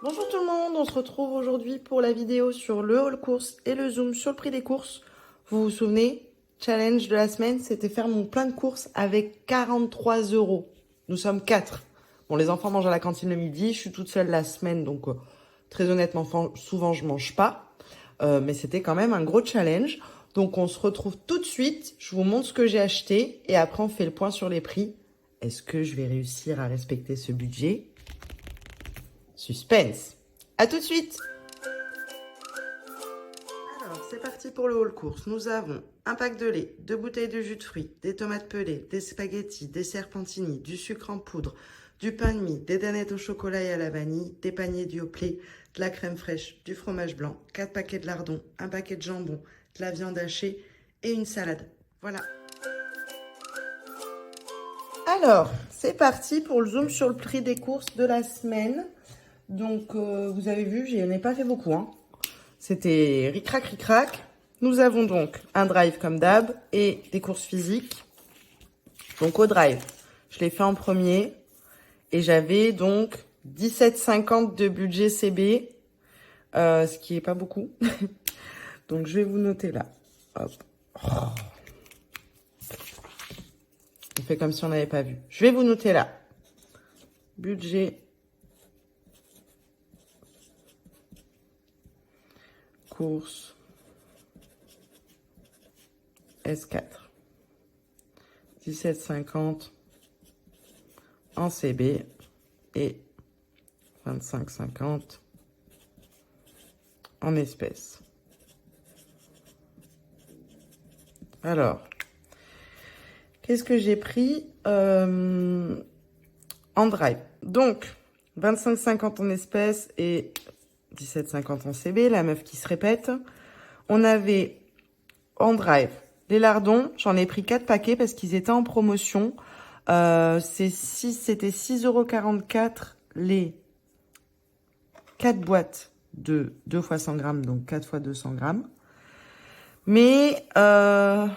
Bonjour tout le monde, on se retrouve aujourd'hui pour la vidéo sur le haul course et le zoom sur le prix des courses. Vous vous souvenez, challenge de la semaine, c'était faire mon plein de courses avec 43 €. Nous sommes 4. Bon, les enfants mangent à la cantine le midi, je suis toute seule la semaine, donc très honnêtement, souvent je mange pas. Mais c'était quand même un gros challenge. Donc on se retrouve tout de suite, je vous montre ce que j'ai acheté et après on fait le point sur les prix. Est-ce que je vais réussir à respecter ce budget? Suspense. À tout de suite. Alors, c'est parti pour le haul course. Nous avons un pack de lait, 2 bouteilles de jus de fruits, des tomates pelées, des spaghettis, des serpentini, du sucre en poudre, du pain de mie, des danettes au chocolat et à la vanille, des paniers Dioplay, de la crème fraîche, du fromage blanc, 4 paquets de lardons, un paquet de jambon, de la viande hachée et une salade. Voilà. Alors, c'est parti pour le zoom sur le prix des courses de la semaine. Donc, vous avez vu, je n'ai pas fait beaucoup. Hein. C'était ric-rac, ric-rac. Nous avons donc un drive comme d'hab et des courses physiques. Donc, au drive, je l'ai fait en premier. Et j'avais donc 17,50 de budget CB, ce qui est pas beaucoup. Donc, je vais vous noter là. Hop. Oh. On fait comme si on n'avait pas vu. Je vais vous noter là. Budget. Course. S4. 17,50 en CB et 25,50 en espèces. Alors, qu'est-ce que j'ai pris en drive? Donc, 25,50 en espèces et 17,50 en CB, la meuf qui se répète. On avait en drive les lardons, j'en ai pris 4 paquets parce qu'ils étaient en promotion. C'était 6,44 € les 4 boîtes de 2 fois 100 grammes, donc 4 fois 200 grammes. Mais il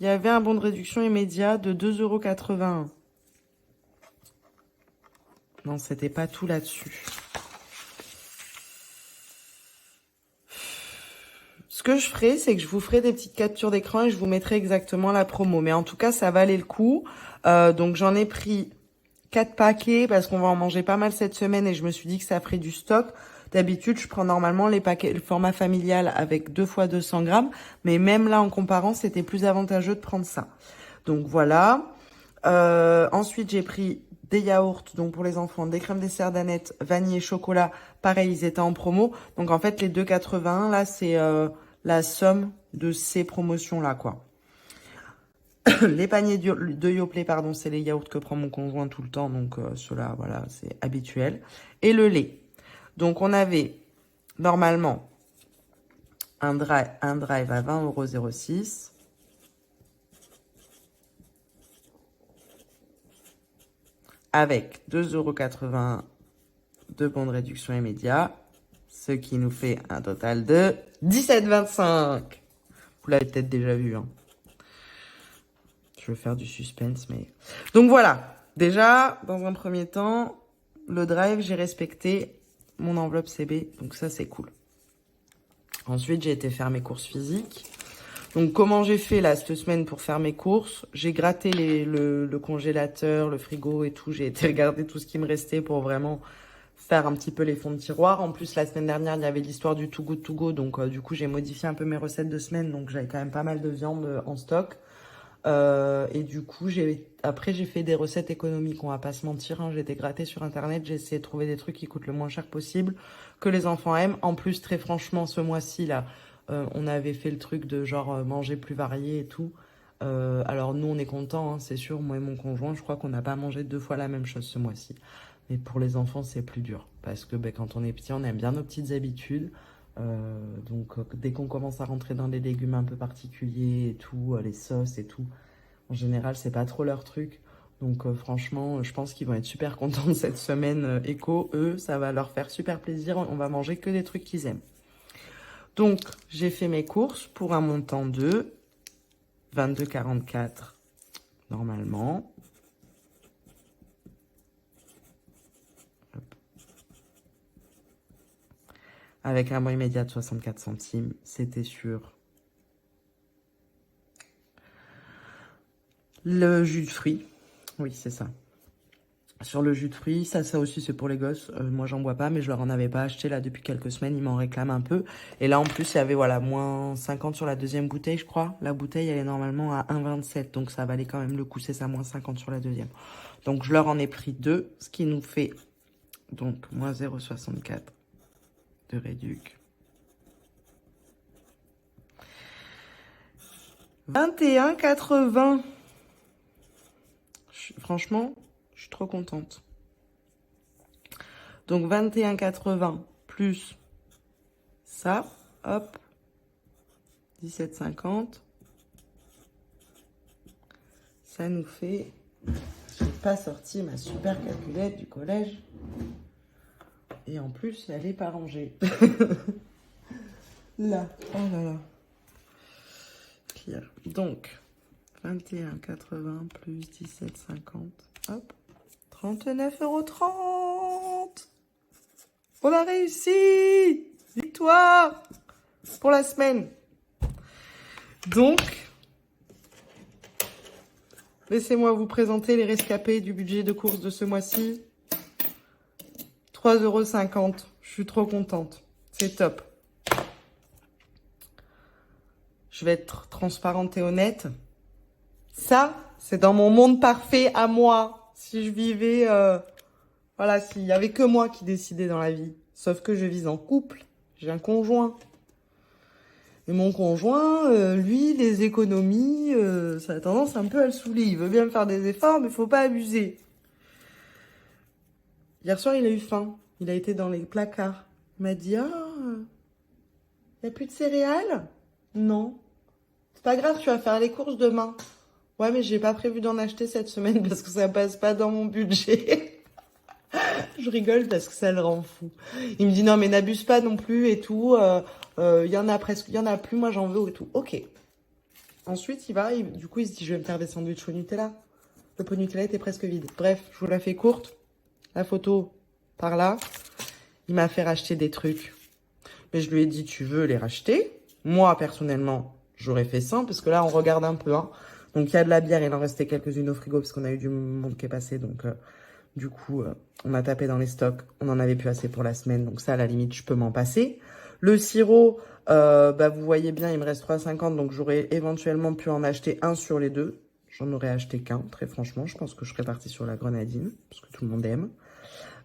y avait un bon de réduction immédiat de 2,81 €. Non, c'était pas tout là-dessus. Ce que je ferai, c'est que je vous ferai des petites captures d'écran et je vous mettrai exactement la promo. Mais en tout cas, ça valait le coup. Donc, j'en ai pris 4 paquets parce qu'on va en manger pas mal cette semaine et je me suis dit que ça ferait du stock. D'habitude, je prends normalement les paquets, le format familial avec 2 fois 200 grammes. Mais même là, en comparant, c'était plus avantageux de prendre ça. Donc, voilà. Ensuite, j'ai pris des yaourts, donc pour les enfants, des crèmes dessert Danette, vanille et chocolat. Pareil, ils étaient en promo. Donc, en fait, les 2,81, là, c'est la somme de ces promotions-là, quoi. Les paniers de Yoplait, pardon, c'est les yaourts que prend mon conjoint tout le temps. Donc, ceux-là, voilà, c'est habituel. Et le lait. Donc, on avait normalement un drive à 20,06 €. Avec 2,81 € de bons de réduction immédiat. Ce qui nous fait un total de 17,25 €. Vous l'avez peut-être déjà vu, hein. Je veux faire du suspense, mais... Donc voilà, déjà, dans un premier temps, le drive, j'ai respecté mon enveloppe CB, donc ça, c'est cool. Ensuite, j'ai été faire mes courses physiques. Donc, comment j'ai fait là cette semaine pour faire mes courses? J'ai gratté le congélateur, le frigo et tout. J'ai été regarder tout ce qui me restait pour vraiment faire un petit peu les fonds de tiroir. En plus, la semaine dernière, il y avait l'histoire du Too Good To Go. Donc, du coup, j'ai modifié un peu mes recettes de semaine. Donc, j'avais quand même pas mal de viande en stock. Et du coup, après, j'ai fait des recettes économiques, on va pas se mentir, hein. J'ai été gratter sur Internet, j'ai essayé de trouver des trucs qui coûtent le moins cher possible, que les enfants aiment. En plus, très franchement, ce mois-ci, là, on avait fait le truc de genre manger plus varié et tout. Alors, nous, on est contents, hein, c'est sûr, moi et mon conjoint, je crois qu'on n'a pas mangé 2 fois la même chose ce mois-ci. Mais pour les enfants, c'est plus dur. Parce que quand on est petit, on aime bien nos petites habitudes. Donc dès qu'on commence à rentrer dans des légumes un peu particuliers et tout, les sauces et tout, en général c'est pas trop leur truc. Donc franchement, je pense qu'ils vont être super contents de cette semaine éco. Eux, ça va leur faire super plaisir. On va manger que des trucs qu'ils aiment. Donc j'ai fait mes courses pour un montant de 22,44 normalement. Hop. avec un mois immédiat de 64 centimes. C'était sur le jus de fruits. Oui, c'est ça. Sur le jus de fruits, ça aussi c'est pour les gosses. Moi j'en bois pas, mais je leur en avais pas acheté là depuis quelques semaines. Ils m'en réclament un peu. Et là en plus il y avait voilà moins 50 sur la deuxième bouteille, je crois. La bouteille elle est normalement à 1,27, donc ça valait quand même le coup. C'est ça, moins 50 sur la deuxième. Donc je leur en ai pris 2, ce qui nous fait donc moins 0,64 de réduc. 21,80. Franchement, je suis trop contente. Donc 21,80 plus ça, hop, 17,50. Ça nous fait... J'ai pas sorti ma super calculette du collège. Et en plus, elle est pas rangée. Là, oh là là. Pire. Donc, 21,80 plus 17,50. Hop, 39,30 €. On a réussi! Victoire! Pour la semaine. Donc, laissez-moi vous présenter les rescapés du budget de course de ce mois-ci. 3,50 €. Je suis trop contente. C'est top. Je vais être transparente et honnête. Ça, c'est dans mon monde parfait à moi. Si je vivais... voilà, s'il y avait que moi qui décidais dans la vie. Sauf que je vis en couple. J'ai un conjoint. Et mon conjoint, lui, les économies, ça a tendance un peu à le saouler. Il veut bien me faire des efforts, mais faut pas abuser. Hier soir, il a eu faim. Il a été dans les placards. Il m'a dit, ah, y a plus de céréales? Non. C'est pas grave, tu vas faire les courses demain. Ouais, mais j'ai pas prévu d'en acheter cette semaine parce que ça passe pas dans mon budget. Je rigole parce que ça le rend fou. Il me dit, non, mais n'abuse pas non plus et tout. Y en a presque, y en a plus, moi j'en veux et tout. Ok. Ensuite, il va, du coup, il se dit, je vais me faire des sandwichs au Nutella. Le pot Nutella était presque vide. Bref, je vous la fais courte. La photo, par là. Il m'a fait racheter des trucs. Mais je lui ai dit, tu veux les racheter? Moi, personnellement, j'aurais fait 100 parce que là, on regarde un peu. Hein. Donc, il y a de la bière. Il en restait quelques-unes au frigo parce qu'on a eu du monde qui est passé. Donc, du coup, on a tapé dans les stocks. On en avait plus assez pour la semaine. Donc, ça, à la limite, je peux m'en passer. Le sirop, bah, vous voyez bien, il me reste 3,50. Donc, j'aurais éventuellement pu en acheter un sur les deux. J'en aurais acheté qu'un, très franchement. Je pense que je serais partie sur la grenadine parce que tout le monde aime.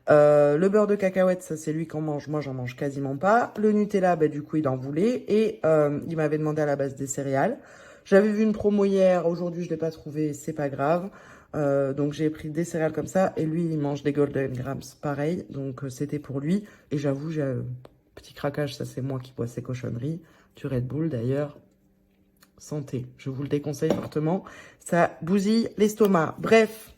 Le beurre de cacahuète, ça c'est lui qu'on mange. Moi, j'en mange quasiment pas. Le Nutella, bah, du coup, il en voulait. Et il m'avait demandé à la base des céréales. J'avais vu une promo hier. Aujourd'hui, je l'ai pas trouvé. C'est pas grave. Donc, j'ai pris des céréales comme ça. Et lui, il mange des Golden Grams. Pareil. Donc, c'était pour lui. Et j'avoue, j'ai un petit craquage. Ça, c'est moi qui bois ces cochonneries. Du Red Bull, d'ailleurs. Santé. Je vous le déconseille fortement. Ça bousille l'estomac. Bref.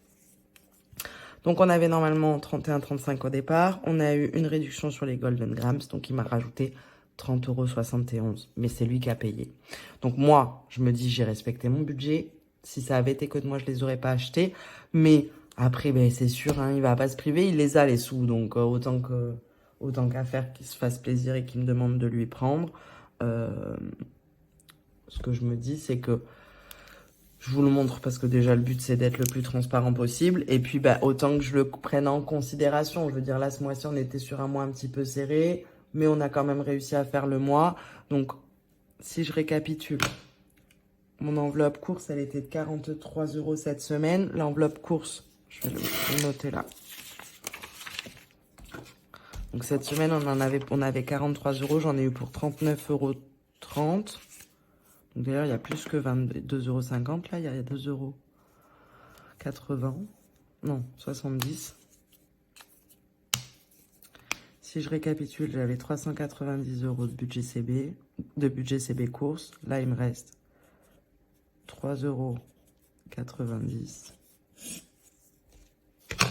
Donc, on avait normalement 31,35 € au départ. On a eu une réduction sur les Golden Grams. Donc, il m'a rajouté 30,71 €. Mais c'est lui qui a payé. Donc, moi, je me dis, j'ai respecté mon budget. Si ça avait été que de moi, je les aurais pas achetés. Mais après, ben, c'est sûr, hein, il va pas se priver. Il les a, les sous. Donc, autant qu'à faire qu'il se fasse plaisir et qu'il me demande de lui prendre. Ce que je me dis, c'est que je vous le montre parce que déjà le but c'est d'être le plus transparent possible. Et puis bah, autant que je le prenne en considération. Je veux dire là ce mois-ci on était sur un mois un petit peu serré. Mais on a quand même réussi à faire le mois. Donc si je récapitule. Mon enveloppe course elle était de 43 € cette semaine. L'enveloppe course, je vais le noter là. Donc cette semaine on avait 43 €. J'en ai eu pour 39,30 €. Donc d'ailleurs, il y a plus que 22,50 €. Là, il y a 2,80 €. Non, 70. Si je récapitule, j'avais 390 € de budget CB course. Là, il me reste 3,90 €.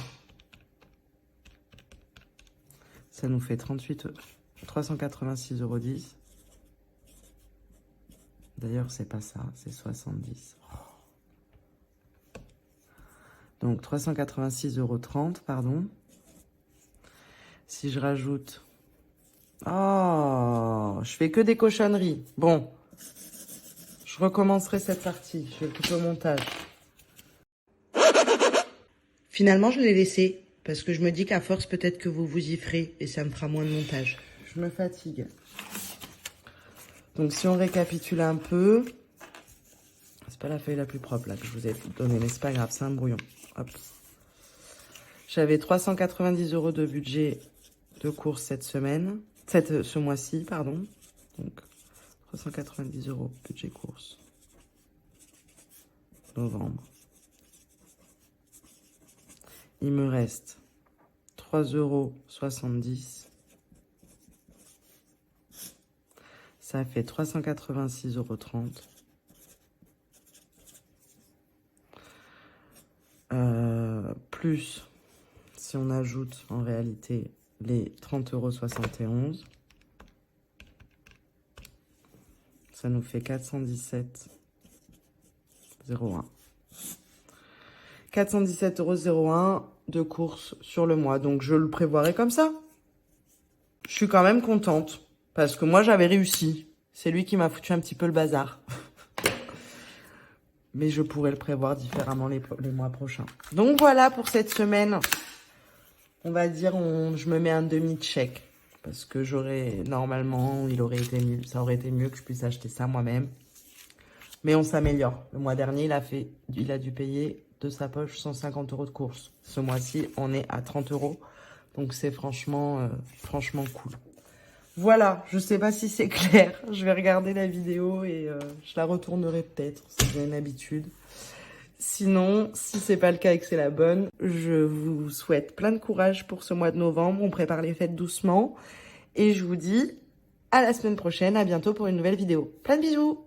Ça nous fait 386,10 €. D'ailleurs, c'est pas ça, c'est 70. Donc, 386,30 €, pardon. Si je rajoute Oh, je fais que des cochonneries. Bon, je recommencerai cette partie. Je vais couper au montage. Finalement, je l'ai laissé parce que je me dis qu'à force, peut-être que vous vous y ferez et ça me fera moins de montage. Je me fatigue. Donc, si on récapitule un peu, c'est pas la feuille la plus propre là que je vous ai donnée, mais c'est pas grave, c'est un brouillon. Hop. J'avais 390 € de budget de course cette semaine, ce mois-ci, pardon. Donc, 390 € budget course. Novembre. Il me reste 3,70 €. Ça fait 386,30 €. Plus, si on ajoute en réalité les 30,71 €, ça nous fait 417,01 €. 417,01 € de course sur le mois. Donc, je le prévoirai comme ça. Je suis quand même contente. Parce que moi, j'avais réussi. C'est lui qui m'a foutu un petit peu le bazar. Mais je pourrais le prévoir différemment les mois prochains. Donc, voilà pour cette semaine. On va dire, je me mets un demi-check. Parce que normalement, ça aurait été mieux que je puisse acheter ça moi-même. Mais on s'améliore. Le mois dernier, il a dû payer de sa poche 150 € de course. Ce mois-ci, on est à 30 €. Donc, c'est franchement cool. Voilà, je sais pas si c'est clair. Je vais regarder la vidéo et je la retournerai peut-être. C'est bien une habitude. Sinon, si c'est pas le cas et que c'est la bonne, je vous souhaite plein de courage pour ce mois de novembre. On prépare les fêtes doucement. Et je vous dis à la semaine prochaine. À bientôt pour une nouvelle vidéo. Plein de bisous!